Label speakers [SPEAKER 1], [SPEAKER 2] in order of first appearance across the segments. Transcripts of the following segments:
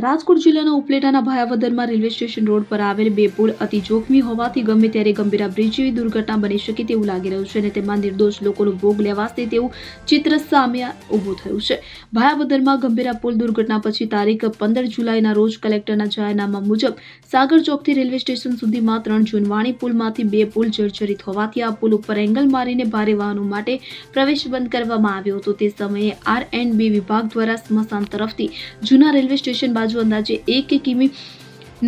[SPEAKER 1] રાજકોટ જિલ્લાના ઉપલેટાના ભાયાવદરમાં railway station road પર આવેલ બે પુલ અતિ જોખમી હોવાથી ગમે ત્યારે ગંભીર બ્રિજ જેવી દુર્ઘટના બની શકે તેવું લાગી રહ્યું છે અને તેમાં નિર્દોષ લોકોનો ભોગ લેવાશે તેવું ચિત્ર સામે ઊભું થયું છે। ભાયાવદરમાં ગંભીર પુલ દુર્ઘટના પછી તારીખ 15 જુલાઈના રોજ કલેક્ટરના જાહેરનામા મુજબ સાગર ચોકથી રેલવે સ્ટેશન સુધીમાં 3 જૂનવાણી પુલમાંથી બે પુલ જર્જરિત હોવાથી આ પુલ ઉપર એંગલ મારીને ભારે વાહનો માટે પ્રવેશ બંધ કરવામાં આવ્યો હતો। તે સમયે R&B વિભાગ દ્વારા સ્મશાન તરફથી જૂના રેલવે સ્ટેશન બાજુ અંદાજે 1 કિમી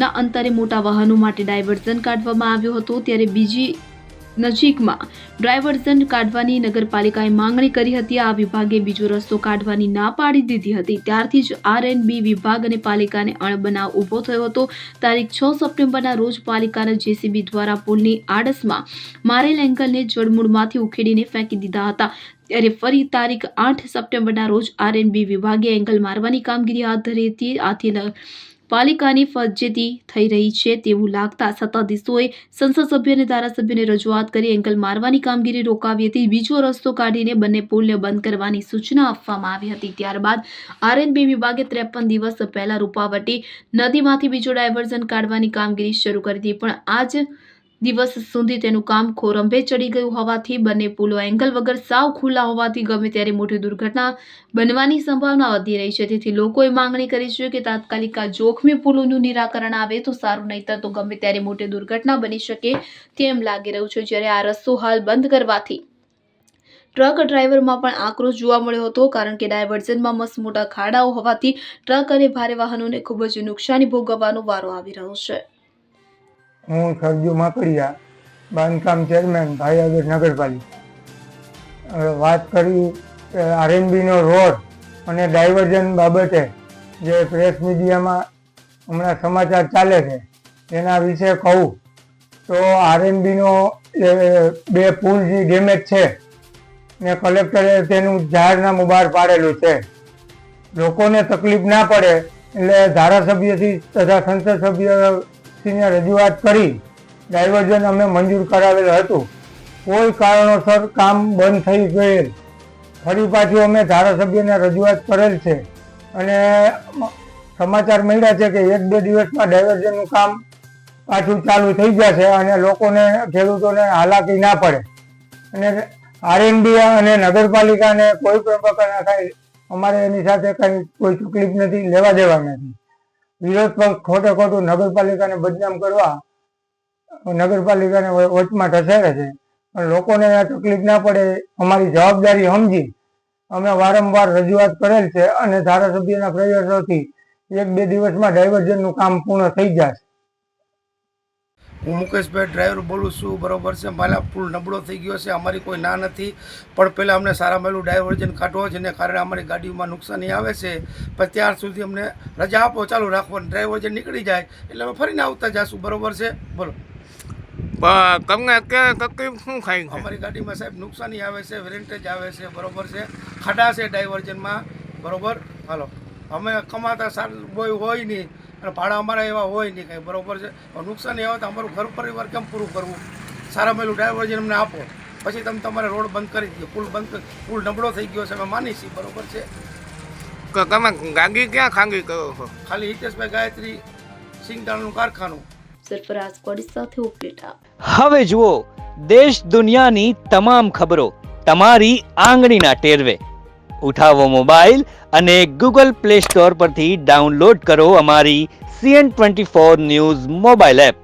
[SPEAKER 1] ના અંતરે મોટા વાહનો માટે ડાયવર્ઝન કાઢવામાં આવ્યો હતો। ત્યારે બીજી નજીકમાં ડાયવર્ઝન કાઢવાની નગરપાલિકાએ માંગણી કરી હતી। આ વિભાગે બીજો રસ્તો કાઢવાની ના પાડી દીધી હતી। ત્યારથી જ R&B વિભાગ અને પાલિકાને અણબનાવ ઊભો થયો હતો। તારીખ 6 સપ્ટેમ્બરના રોજ પાલિકાના JCB દ્વારા પુલની આડસમાં મારેલ એંગલને જડમૂળમાંથી ઉખેડીને ફેંકી દીધા હતા। ત્યારે ફરી તારીખ 8 સપ્ટેમ્બરના રોજ R&B વિભાગે એંગલ મારવાની કામગીરી હાથ ધરી હતી। આથી પાલિકાની ફજેતી થઈ રહી છે તેવું લાગતા સત્તાધીશોએ સંસદ સભ્ય અને ધારાસભ્યને રજૂઆત કરી એંગલ મારવાની કામગીરી રોકાવી હતી। બીજો રસ્તો કાઢીને બંને પુલને બંધ કરવાની સૂચના આપવામાં આવી હતી। ત્યારબાદ R&B વિભાગે 53 દિવસ પહેલા રૂપાવટી નદીમાંથી બીજો ડાયવર્ઝન કાઢવાની કામગીરી શરૂ કરી હતી, પણ આજ દિવસ સુધી તેનું કામ ખોરંભે ચડી ગયું હોવાથી બંને પુલો એંગલ વગર સાવ ખુલ્લા હોવાથી ગમે ત્યારે મોટી દુર્ઘટના બનવાની સંભાવના વધી રહી છે। તેથી લોકોએ માંગણી કરી છે કે તાત્કાલિક આ જોખમી પુલોનું નિરાકરણ આવે તો સારું, નહીતર તો ગમે ત્યારે મોટી દુર્ઘટના બની શકે તેમ લાગી રહ્યું છે। જ્યારે આ રસ્તો હાલ બંધ કરવાથી ટ્રક ડ્રાઈવરમાં પણ આક્રોશ જોવા મળ્યો હતો, કારણ કે ડાયવર્ઝનમાં મસ્ત મોટા ખાડાઓ હોવાથી ટ્રક અને ભારે વાહનોને ખૂબ જ નુકસાની ભોગવવાનો વારો આવી રહ્યો છે।
[SPEAKER 2] હું સરજુ માકડિયા, બાંધકામ ચેરમેન, ભાયાવદર નગરપાલિકા। વાત કરી R&Bનો રોડ અને ડાયવર્ઝન બાબતે જે પ્રેસ મીડિયામાં હમણાં સમાચાર ચાલે છે એના વિશે કહું તો R&Bનો બે પુલ જે ડેમેજ છે ને કલેક્ટરે તેનું જાહેરનામું બહાર પાડેલું છે। લોકોને તકલીફ ના પડે એટલે ધારાસભ્યથી તથા સંસદ સભ્યશ્રીને રજૂઆત કરી ડાયવર્ઝન અમે મંજૂર કરાવેલ હતું। કોઈ કારણોસર કામ બંધ થઈ ગયેલ, ફરી પાછું અમે ધારાસભ્યને રજૂઆત કરેલ છે અને સમાચાર મળ્યા છે કે 1-2 દિવસમાં ડાયવર્ઝનનું કામ પાછું ચાલુ થઈ જશે અને લોકોને, ખેડૂતોને હાલાકી ના પડે। અને R&B અને નગરપાલિકાને કોઈ પણ પ્રકારના કાંઈ અમારે એની સાથે કાંઈ કોઈ તકલીફ નથી, લેવા દેવા નથી। વિરોધ પક્ષ ખોટે ખોટું નગરપાલિકાને બદનામ કરવા નગરપાલિકાને વચમાં ઢસેડે છે, પણ લોકોને તકલીફ ના પડે અમારી જવાબદારી સમજી અમે વારંવાર રજૂઆત કરેલ છે અને ધારાસભ્યના પ્રયાસોથી 1-2 દિવસમાં ડાયવર્ઝનનું કામ પૂર્ણ થઈ જશે।
[SPEAKER 3] હું મુકેશભાઈ ડ્રાઈવર બોલું છું, બરોબર છે। મારા પુલ નબળો થઈ ગયો છે, અમારી કોઈ ના નથી, પણ પહેલાં અમને સારા મેલું ડાયવર્ઝન કાઢવો, જેને કારણે અમારી ગાડીમાં નુકસાની આવે છે, પણ ત્યાર સુધી અમને રજા આપો, ચાલુ રાખવાની, ડાયવર્ઝન નીકળી જાય એટલે અમે ફરીને આવતા જઈશું, બરોબર છે। બોલો
[SPEAKER 4] તમને તકલીફ શું થાય?
[SPEAKER 3] અમારી ગાડીમાં સાહેબ નુકસાની આવે છે, વેરેન્ટેજ આવે છે, બરોબર છે, ખાડા છે ડાયવર્ઝનમાં, બરોબર। હાલો, અમે કમાતા કોઈ હોય નહીં અને ભાડા અમારા એવા હોય નહીં કંઈ, બરોબર છે। નુકસાની આવે તો અમારું ઘર પરિવાર કેમ પૂરું કરવું? સારા મેલું ડાયવર્ઝન અમને આપો, પછી તમે તમારે રોડ બંધ કરી દો, પુલ નબળો થઈ ગયો છે, અમે માની છીએ, બરોબર છે।
[SPEAKER 4] તમે ગાડી ક્યાં ખાંગી કરો છો?
[SPEAKER 3] ખાલી હિતેશભાઈ ગાયત્રી સિંગદાણાનું કારખાનું।
[SPEAKER 1] સરફરાઝ કોડી સાથે ઉપલેટા।
[SPEAKER 5] હવે જુઓ દેશ દુનિયાની તમામ ખબરો તમારી આંગળીના ટેરવે। ઉઠાવો મોબાઈલ અને ગૂગલ પ્લે સ્ટોર પરથી ડાઉનલોડ કરો અમારી CN24 ન્યૂઝ મોબાઈલ એપ।